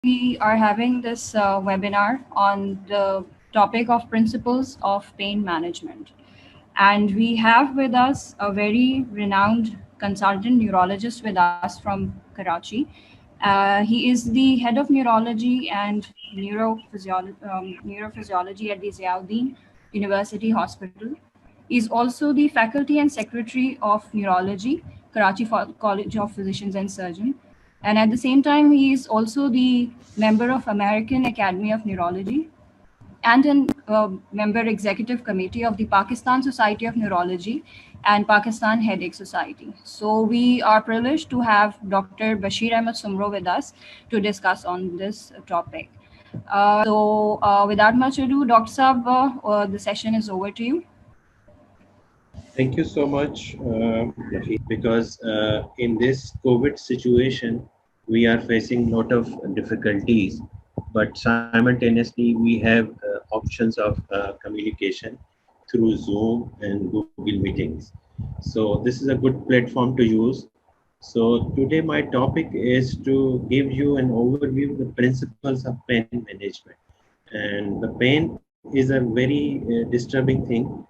we are having this webinar on the topic of principles of pain management. And we have with us a very renowned consultant neurologist with us from Karachi. He is the head of neurology and neurophysiology at the Ziauddin University Hospital. He is also the faculty and secretary of neurology, Karachi College of Physicians and Surgeons. And at the same time, he is also the member of American Academy of Neurology and a member executive committee of the Pakistan Society of Neurology and Pakistan Headache Society. So we are privileged to have Dr. Bashir Ahmed Sumro with us to discuss on this topic. Without much ado, Dr. Saab, the session is over to you. Thank you so much, Rafi, because in this COVID situation, we are facing a lot of difficulties, but simultaneously we have options of communication through Zoom and Google Meetings. So this is a good platform to use. So today my topic is to give you an overview of the principles of pain management. And the pain is a very disturbing thing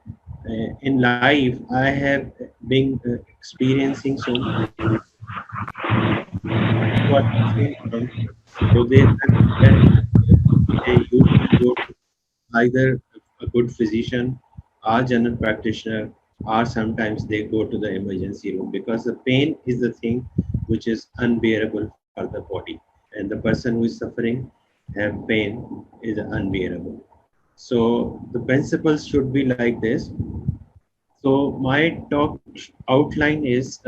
in life. I have been experiencing so many things who are suffering from. So they usually go to either a good physician or general practitioner, or sometimes they go to the emergency room because the pain is the thing which is unbearable for the body, and the person who is suffering have pain is unbearable. So the principles should be like this. So my talk outline is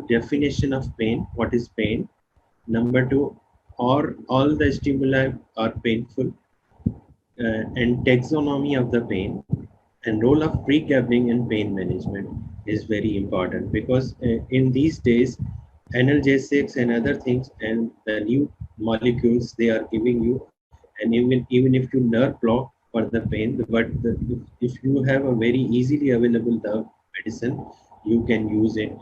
definition of pain. What is pain? Number two, or all the stimuli are painful, and taxonomy of the pain, and role of pregabalin in pain management is very important because in these days analgesics and other things and the new molecules they are giving you, and even if you nerve block for the pain, but if you have a very easily available the medicine, you can use it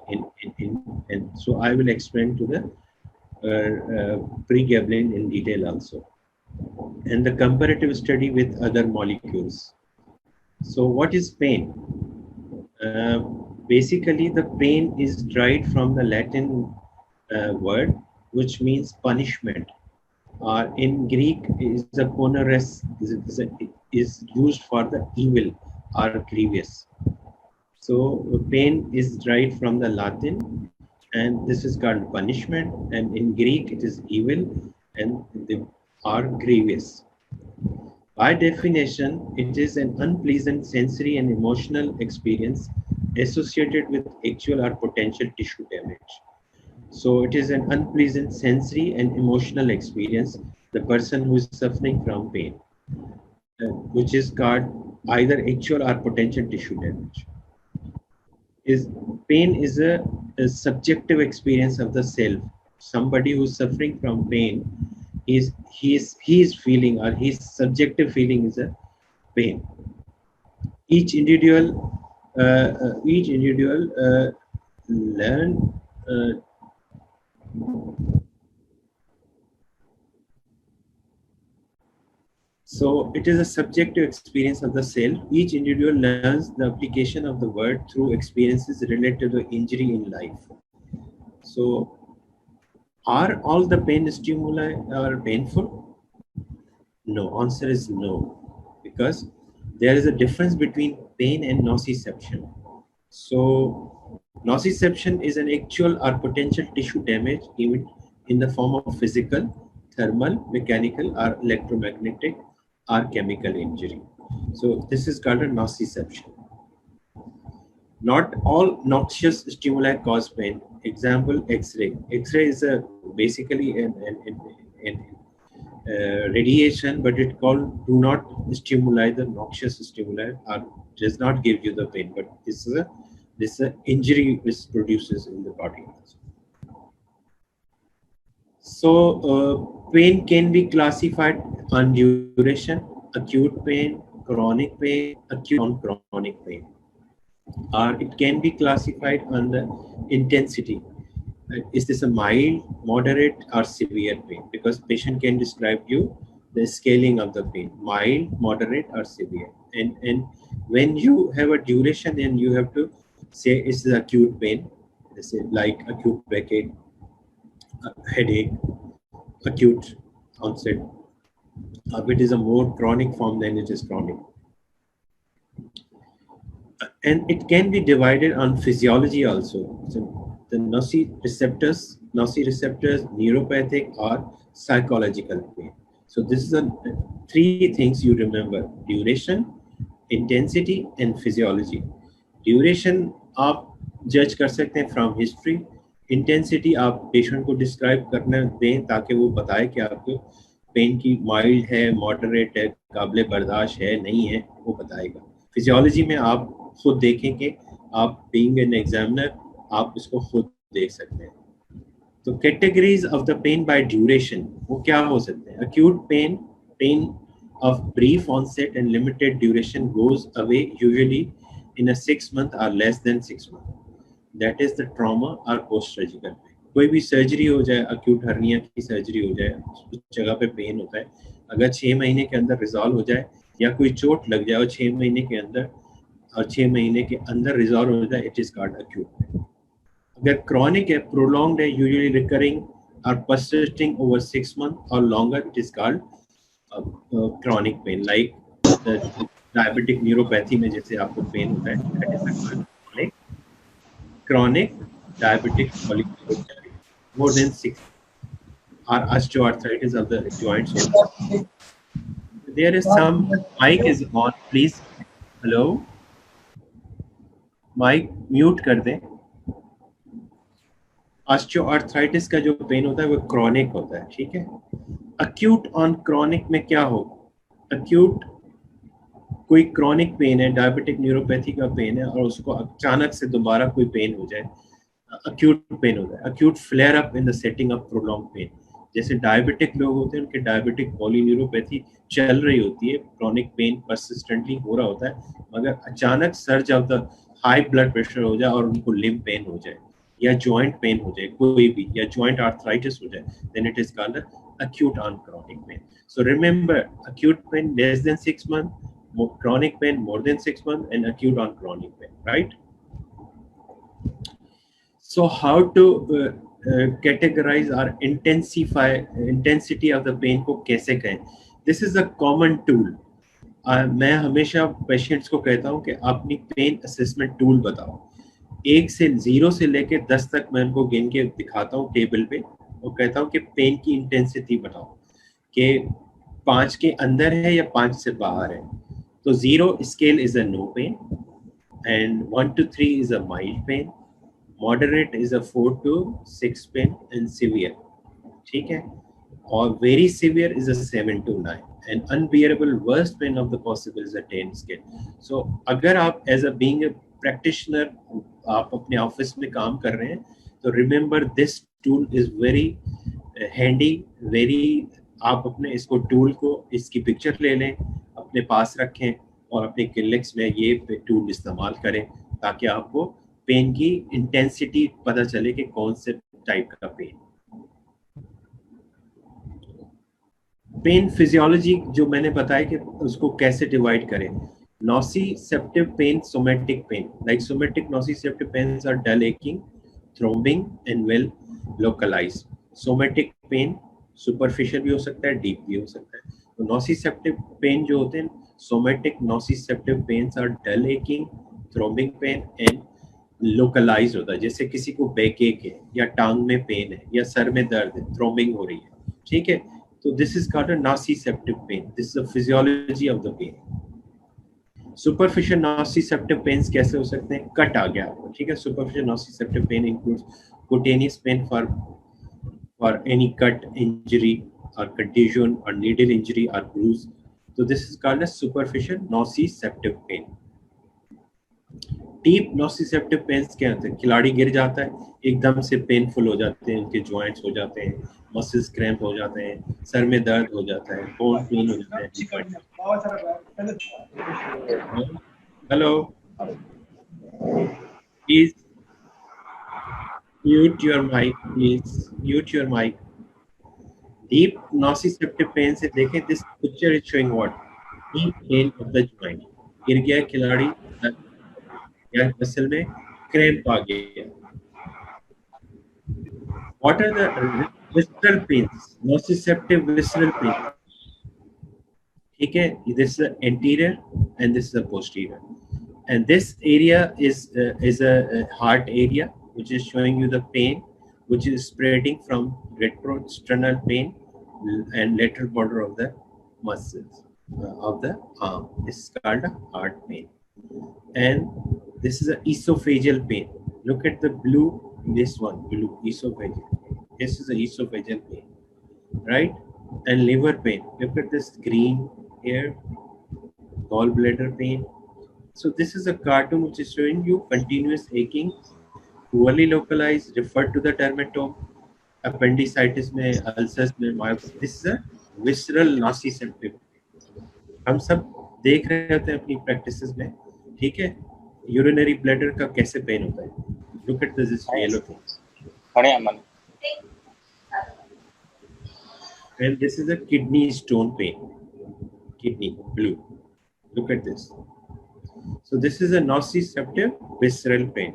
in. So I will explain to the pregabalin in detail also, and the comparative study with other molecules. So what is pain? Uh, Basically, the pain is derived from the Latin word, which means punishment. In Greek, is a poneres is used for the evil or grievous. So pain is derived from the Latin, and this is called punishment. And in Greek, it is evil, and they are grievous. By definition, it is an unpleasant sensory and emotional experience associated with actual or potential tissue damage. So it is an unpleasant sensory and emotional experience, the person who is suffering from pain, which is called either actual or potential tissue damage. Is pain is a subjective experience of the self. Somebody who's suffering from pain he is feeling, or his subjective feeling is a pain. Each individual learn uh, so it is a subjective experience of the self. Each individual learns the application of the word through experiences related to injury in life. So are all the pain stimuli are painful? No, answer is no, because there is a difference between pain and nociception. So nociception is an actual or potential tissue damage, even in the form of physical, thermal, mechanical, or electromagnetic or chemical injury. So this is called a nociception. Not all noxious stimuli cause pain. Example, X-ray. X-ray is a basically an radiation, but it called do not stimuli the noxious stimuli, or does not give you the pain. But this is a injury which produces in the body. So pain can be classified on duration, acute pain, chronic pain, acute non-chronic pain, or it can be classified on the intensity. is this a mild, moderate, or severe pain? Because patient can describe you the scaling of the pain, mild, moderate, or severe. And when you have a duration, then you have to say it's acute pain. This is like acute backache, headache, acute onset. If it is a more chronic form, then it is chronic. And it can be divided on physiology also. So the nociceptors, neuropathic or psychological pain. So this is the three things you remember: duration, intensity, and physiology. Duration आप जज कर सकते हैं from history. Intensity आप patient को describe करने दें ताकि वो बताए कि आपको पेन की माइल्ड है, मॉडरेट है, काबिल बर्दाश्त है, नहीं है, वो बताएगा. फिजियोलॉजी में आप खुद देखें कि आप बीइंग एन एग्जामिनर आप इसको खुद देख सकते हैं. तो categories of the pain by duration वो क्या हो सकते हैं? Acute pain, pain of brief onset and limited duration goes away usually in a 6 month or less than 6 months. That is the trauma or post-surgical pain. कोई भी surgery हो जाए, acute hernia की सर्जरी हो जाए, उस जगह पे पेन होता है, अगर 6 महीने के अंदर रिजॉल्व हो जाए या कोई चोट लग जाए और 6 महीने के अंदर रिजॉल्व हो जाए, it is called acute pain. अगर chronic है, prolonged है, usually recurring or persisting over 6 months or longer, it is called chronic pain. Like the diabetic neuropathy में जैसे आपको पेन होता है, that is chronic. Chronic diabetic neuropathy more than 6, or osteoarthritis of the joints. There is some mic is on, please. Hello, mic mute कर दें. Osteoarthritis का जो pen होता है वो क्रॉनिक होता है, ठीक है. अक्यूट ऑन क्रॉनिक में क्या हो? अक्यूट कोई क्रॉनिक पेन है, डायबिटिक न्यूरोपैथी का पेन है और उसको अचानक से दोबारा कोई पेन हो जाए, अक्यूट पेन होता है. Acute flare up in the setting of prolong pain. जैसे डायबिटिक लोग होते हैं, उनके डायबिटिक पॉलीन्यूरोपैथी चल रही होती है, क्रॉनिक पेन परसिस्टेंटली हो रहा होता है, मगर अचानक surge of the high blood pressure हो जाए और उनको लिम्ब पेन हो जाए या जॉइंट पेन हो जाए कोई भी, या जॉइंट आर्थराइटिस हो जाए, then it is called acute on chronic pain. So remember, acute pain less than 6 months, chronic pain more than 6 months, and acute on chronic pain, right? So how to categorize or intensify intensity of the pain को कैसे कहें? This is a common tool. मैं हमेशा patients को कहता हूँ कि अपनी पेन असेसमेंट टूल बताओ. 0 से लेके 10 तक मैं उनको गिन के दिखाता हूँ टेबल पे, और कहता हूँ कि पेन की इंटेंसिटी बताओ कि 5 के अंदर है या 5 से बाहर है. तो 0 scale is a no pain, and 1 to 3 is a mild pain, moderate is a 4 to 6 pain, and severe, ठीक है, और very severe is a 7 to 9, and unbearable worst pain of the possible is a 10 scale. So अगर आप as a being a practitioner आप अपने office में काम कर रहे हैं, तो remember this tool is very handy, very. आप अपने इसको टूल को इसकी पिक्चर ले लें, अपने पास रखें और अपने क्लिनिक्स में ये टूल इस्तेमाल करें ताकि आपको पेन की इंटेंसिटी पता चले कि कौन से टाइप का पेन. पेन फिजियोलॉजी जो मैंने बताया कि उसको कैसे डिवाइड करें. Nociceptive pain, somatic pain. Like somatic nociceptive pains are dull aching, throbbing and well localized. Somatic pain superficial भी हो सकता है, डीप भी हो सकता है. तो नॉसिसेप्टिव पेन जो होते हैं, somatic nociceptive pains are dull aching, throbbing pain and localized होता है. जैसे किसी को बैक एक है या टांग में पेन है या सर में दर्द है, थ्रोम्बिंग हो रही है, ठीक है. तो this is called a nociceptive pain. This is the physiology of the pain. Superficial nociceptive pains कैसे हो सकते हैं? कट आ गया आपको, ठीक है. Superficial nociceptive pain includes cutaneous pain for any cut, injury or contusion or needle injury or bruise. So this is called a superficial nociceptive pain. Deep nociceptive pains क्या होते हैं? खिलाड़ी गिर जाता है, एकदम से पेनफुल हो जाते हैं, उनके जॉइंट्स हो जाते हैं, मसल्स क्रैम्प हो जाते हैं, सर में दर्द हो जाता है, बोन पेन हो जाता है. Hello please. Mute your mic, please. Mute your mic. Deep nociceptive pain से देखें, this picture is showing what? Deep pain of the joint. गिर गया खिलाड़ी या मसल में क्रैम्प आ गया. What are the visceral pains? Nociceptive visceral pain. ठीक है, this is the anterior and this is the posterior. And this area is a heart area which is showing you the pain which is spreading from retrosternal pain and lateral border of the muscles of the arm. This is called a heart pain. And this is a esophageal pain. Look at the blue, this one, blue esophageal. This is a esophageal pain, right? And liver pain. Look at this green here, gallbladder pain. So this is a cartoon which is showing you continuous aching, poorly localized, referred to the dermatome, appendicitis में, ulcers में, myopathy. This is a visceral nociceptive. हम सब देख रहे होते हैं अपनी practices में, ठीक है? Urinary bladder का कैसे pain होता है? Look at this yellow thing. And this is a kidney stone pain. Kidney, blue. Look at this. So this is a nociceptive visceral pain.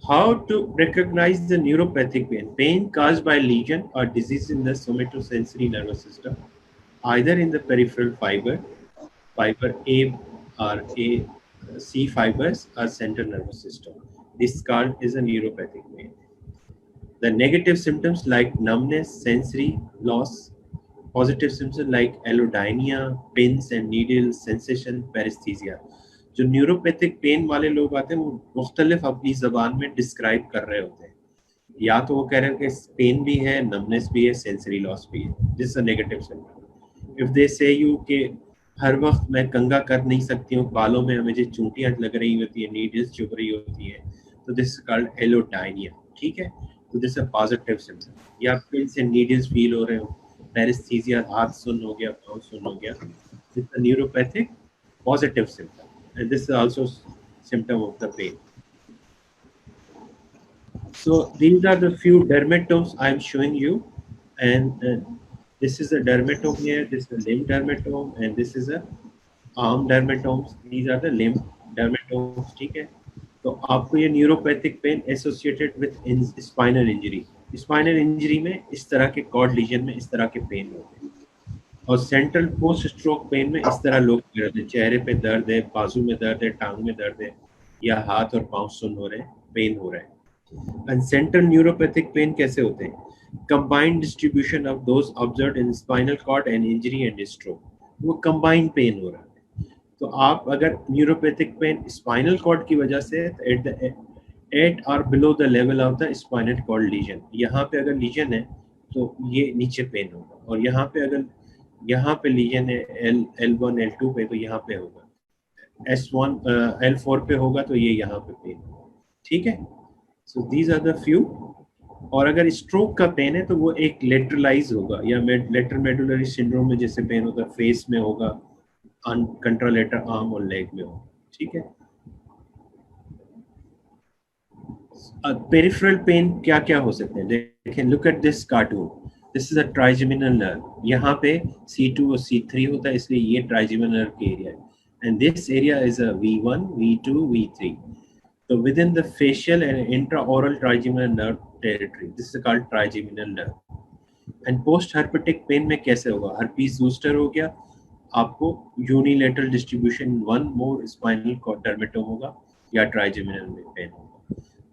How to recognize the neuropathic pain? Pain caused by lesion or disease in the somatosensory nervous system, either in the peripheral fiber A or A, C fibers or central nervous system. This called is a neuropathic pain. The negative symptoms like numbness, sensory loss. Positive symptoms like allodynia, pins and needles, sensation, paresthesia. जो neuropathic pain वाले लोग आते हैं वो मुख्तलिफ अपनी जबान में डिस्क्राइब कर रहे होते हैं. या तो वो कह रहे हैं कि पेन भी है, नमनेस भी है, सेंसरी लॉस भी है. This is a negative symptom. If they से यू के हर वक्त मैं कंघा कर नहीं सकती हूँ, बालों में मुझे चूंटियां लग रही होती है, नीडल्स चुभ रही होती है, तो दिस इज कॉल्ड एलोडाइनिया. ठीक है, तो this is a positive symptom. या पिन से नीडल्स फील हो रहे हो, paresthesia, हाथ सुन हो गया, पाँव सुन हो गया. It's a neuropathic positive symptom, and this is also symptom of the pain. So these are the few dermatomes I am showing you, and this is a dermatome here, this is a limb dermatome, and this is a arm dermatomes. These are the limb dermatomes. ठीक है, तो आपको ये neuropathic pain associated with spinal injury. Spinal injury में इस तरह के cord legion में इस तरह के पेन होते हैं, और सेंट्रल पोस्ट स्ट्रोक पेन में इस तरह लोग रहते हैं, चेहरे पे दर्द है, बाजू में दर्द है, टांग में दर्द है, या हाथ और पांव सुन हो रहे हैं, पेन हो रहा है. एंड सेंट्रल न्यूरोपैथिक पेन कैसे होते हैं? Combined distribution of those observed in spinal cord and injury and stroke. वो कंबाइंड पेन हो रहा है. तो आप अगर न्यूरोपैथिक पेन स्पाइनल कॉर्ड की वजह से एट और below the level of the spinal cord lesion, यहाँ पे अगर लीजन है तो ये नीचे पेन होगा, और यहाँ पे अगर यहाँ पे लीजन है L1 L2 पे तो यहाँ पे होगा, S1 L4 पे होगा तो ये यहाँ पे पेन होगा. ठीक है, so these are the few. और अगर स्ट्रोक का पेन है तो वो एक लेटरलाइज होगा, या लेटरल मेडुलरी सिंड्रोम में जैसे पेन होगा, फेस में होगा, कंट्रालेटर आर्म और लेग में होगा. ठीक है, पेरिफेरल पेन क्या क्या हो सकते हैं देखें. Look at this cartoon. This is a trigeminal nerve. यहाँ पे C2 और C3 होता है, इसलिए ये ट्राइजेमिनल नर्व के एरिया है. And this area is a V1, V2, V3. तो within the facial and intraoral trigeminal nerve territory, this is called trigeminal nerve. And post herpetic pain में कैसे होगा? हर्पीस ज़ोस्टर हो गया, आपको unilateral distribution one more spinal cord dermatome होगा, या trigeminal में पेन होगा.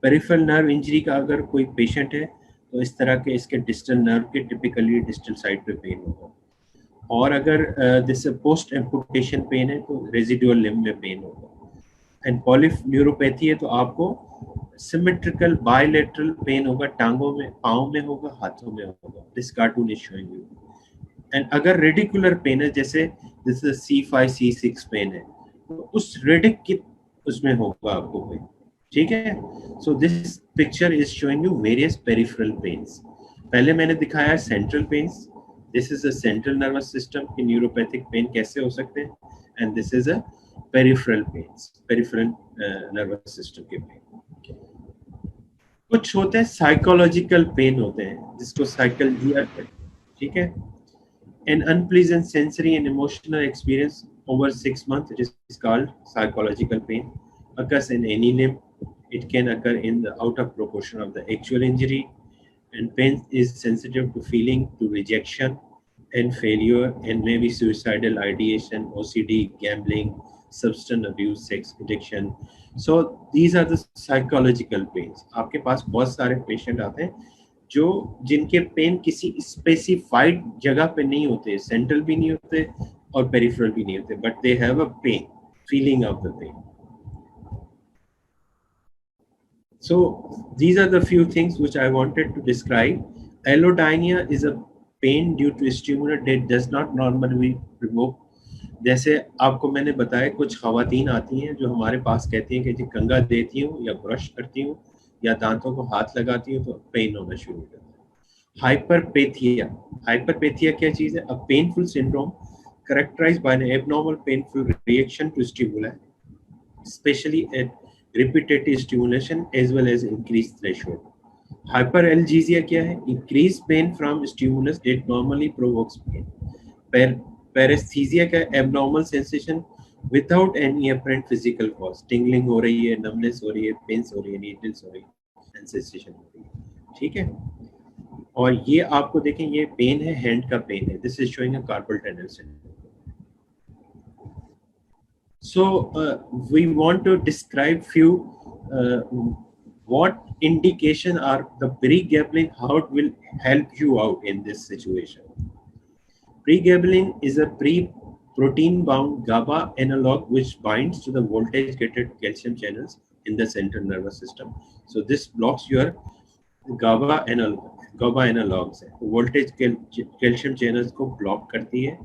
पेरिफेरल नर्व इंजरी का अगर कोई पेशेंट है तो इस तरह के इसके डिस्टल नर्व के टिपिकली डिस्टल साइड पे पेन होगा. और अगर दिस पोस्ट एम्पुटेशन पेन है तो रेजिडुअल लिम्ब में पेन होगा. एंड पॉलीन्यूरोपैथी है तो आपको सिमेट्रिकल बायलेटरल पेन होगा, टांगों में, पाँव में होगा, हाथों में होगा. This cartoon is showing you. And अगर रेडिकुलर पेन है, जैसे दिस C5 C6 पेन है, तो उस रेडिक की उसमें होगा आपको पेन. ठीक है, so this picture is showing you various peripheral pains. पहले मैंने दिखाया central pains. This is a central nervous system की न्यूरोपैथिक पेन कैसे हो सकते हैं, and this is a peripheral pains, peripheral nervous system के पेन. कुछ होते हैं साइकोलॉजिकल पेन होते हैं जिसको साइकिल्जिया कहते हैं, ठीक है. An unpleasant sensory and emotional experience over 6 months, it is called psychological pain, occurs in any limb. It can occur in the out of proportion of the actual injury, and pain is sensitive to feeling, to rejection and failure, and maybe suicidal ideation, OCD, gambling, substance abuse, sex addiction. So these are the psychological pains. आपके पास बहुत सारे patient आते हैं जो जिनके pen किसी specified जगह पे नहीं होते, सेंट्रल भी नहीं होते और पेरिफेरल भी नहीं होते, but they have a pain, feeling of the pain. So these are the few things which I wanted to describe. Allodynia is a pain due to stimulus that does not normally provoke. जैसे आपको मैंने बताया, कुछ खवातीन आती हैं जो हमारे पास कहती हैं कि जी कंघा देती हूँ या ब्रश करती हूँ या दांतों को हाथ लगाती हूँ तो पेन होना शुरू हो जाता है. हाइपरपेथिया. हाइपरपेथिया क्या चीज़ है? A painful syndrome characterized by an abnormal painful reaction to stimuli, especially at repetitive stimulation as well as increased threshold. Hyperalgesia क्या है? Increased pain from stimulus that normally provokes pain. Paresthesia का abnormal sensation without any apparent physical cause. Tingling हो रही है, numbness हो रही है, pains हो रही है, needles हो रही है, sensation हो रही है, ठीक है. और ये आपको देखें, ये पेन है, हैंड का पेन है. This is showing a carpal tunnel syndrome. So we want to describe few what indication are the pregabalin, how it will help you out in this situation. Pregabalin is a protein bound GABA analog which binds to the voltage gated calcium channels in the central nervous system. So this blocks your GABA analogs है, voltage calcium channels को block करती है,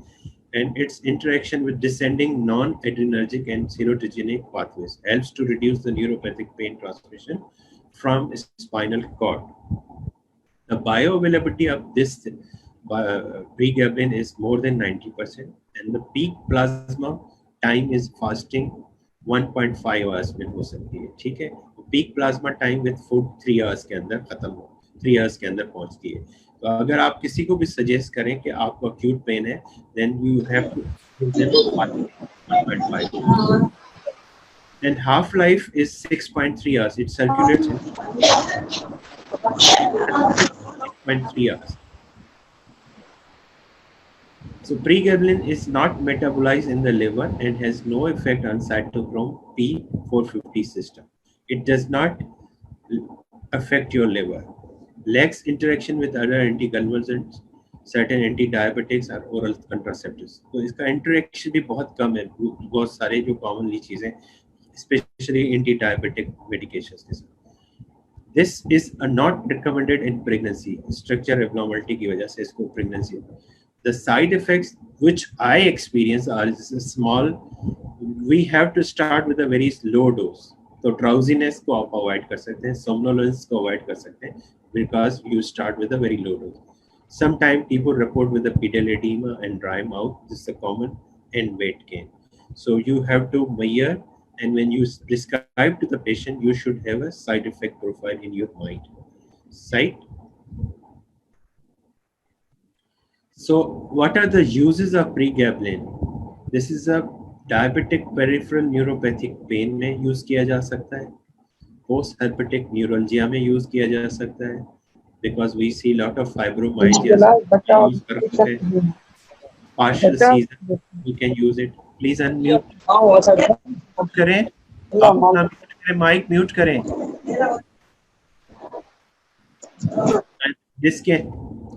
and its interaction with descending non-adrenergic and serotogenic pathways helps to reduce the neuropathic pain transmission from spinal cord. The bioavailability of this pregabalin is more than 90%, and the peak plasma time is fasting 1.5 hours में हो सकती है, ठीक है. Peak plasma time with food 3 hours के अंदर खत्म हो, 3 आवर्स के अंदर पहुंचती है. तो अगर आप किसी को भी सजेस्ट करें कि आपको अक्यूट पेन है, then you have to give them 1.5, and half life is 6.3 hours. It circulates in 6.3 hours. So pregabalin is not metabolized in the liver and has no effect on cytochrome P450 system. It does not affect your liver. Lacks interaction with other anticonvulsants, certain anti-diabetics or oral contraceptives. तो इसका interaction भी बहुत कम है, बहुत सारे जो commonly चीजें, especially anti-diabetic medications के साथ. This is not recommended in pregnancy. Structure abnormality की वजह से इसको pregnancy. The side effects which I experience are small. We have to start with a very low dose. तो drowsiness को आप avoid कर सकते हैं, somnolence को avoid कर सकते हैं, because you start with a very low dose. Sometimes people report with a pedal edema and dry mouth. This is a common, and weight gain. So you have to measure, and when you prescribe to the patient, you should have a side effect profile in your mind. Side. So what are the uses of pregabalin? This is a diabetic peripheral neuropathic pain में use किया जा सकता है, post herpetic neuralgia में use किया जा सकता है, because we see lot of fibromyalgia use कर सकते हैं. Partial seizure, you can use it. Please unmute. करें, अपना mic mute करें. This can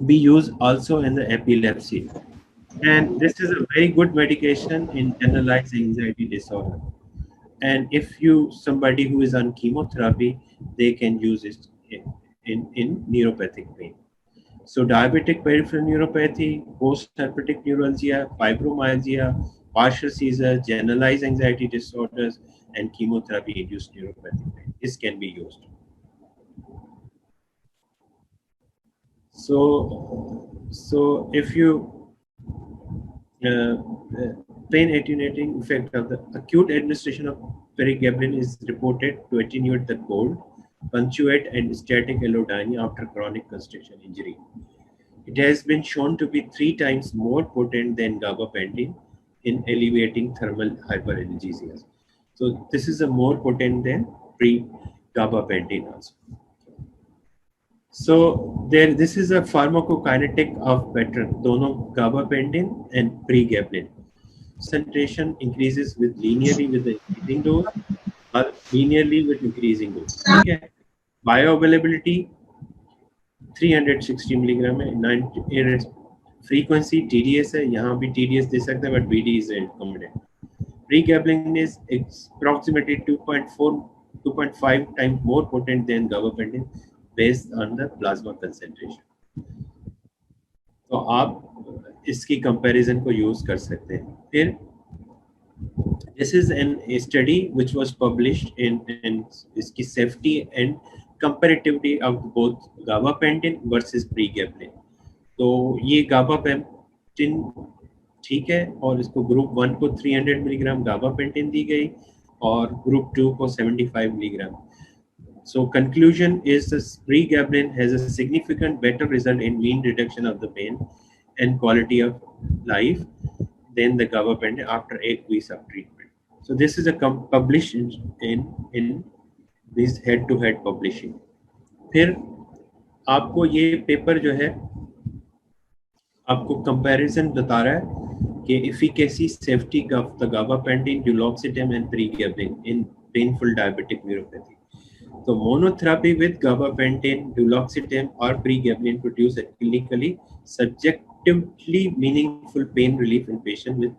be used also in the epilepsy, and this is a very good medication in generalized anxiety disorder. And if somebody who is on chemotherapy, they can use it in neuropathic pain. So diabetic peripheral neuropathy, post-herpetic neuralgia, fibromyalgia, partial seizure, generalized anxiety disorders, and chemotherapy-induced neuropathic pain. This can be used. So if you pain attenuating effect of the acute administration of pregabalin is reported to attenuate the cold, punctuate and static allodynia after chronic constriction injury. It has been shown to be 3 times more potent than gabapentin in alleviating thermal hyperalgesia. So this is a more potent than pre-gabapentin also. So this is a pharmacokinetic of pattern, dono gabapentin and pregabalin. Concentration increases with linearly with the increasing dose or linearly with increasing dose. Okay. Bioavailability 360 milligram है, 90 frequency TDS है, यहाँ भी TDS दे सकते हैं, but BD is recommended. Pregabalin is approximately 2.5 times more potent than gabapentin based on the plasma concentration. तो आप इसकी comparison को यूज कर सकते हैं. फिर this is a study which was published in इसकी safety and comparativity of both gabapentin versus pregabalin. तो ये gabapentin ठीक है और इसको ग्रुप 1 को 300 मिलीग्राम गाबापेंटिन दी गई और ग्रुप 2 को 75 milligram. So conclusion is this pregabalin has a significant better result in mean reduction of the pain and quality of life than the gabapentin after 8 weeks of treatment. So this is a published in this head-to-head publishing. फिर आपको ये paper जो है आपको comparison बता रहा है कि efficacy safety of the gabapentin, duloxetine and pregabalin in painful diabetic neuropathy. So monotherapy with gabapentin, duloxetine or pregabalin produce a clinically subjectively meaningful pain relief in patients with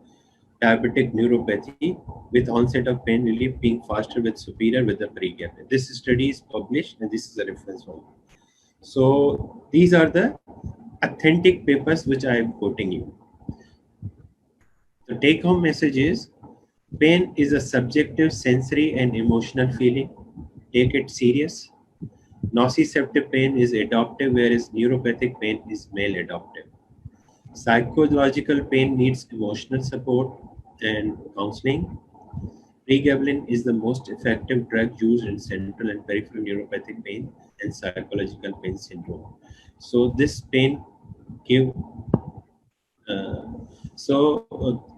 diabetic neuropathy, with onset of pain relief being faster with superior with the pregabalin. This study is published and this is a reference one. So these are the authentic papers which I am quoting you. The take-home message is pain is a subjective sensory and emotional feeling. Take it serious. Nociceptive pain is adaptive, whereas neuropathic pain is maladaptive. Psychological pain needs emotional support and counseling. Pregabalin is the most effective drug used in central and peripheral neuropathic pain and psychological pain syndrome. So this pain give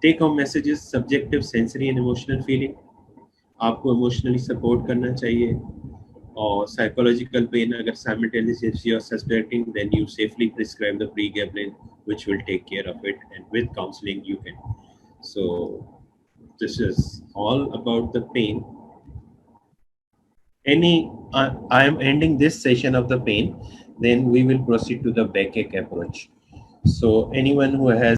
take home message is subjective sensory and emotional feeling. आपको emotionally support करना चाहिए और psychological pen अगर simultaneously if you are suspecting, then you safely prescribe the pregabalin, which will take care of it, and with counseling you can. So this is all about the pain. I am ending this session of the pain, then we will proceed to the backache approach. So anyone who has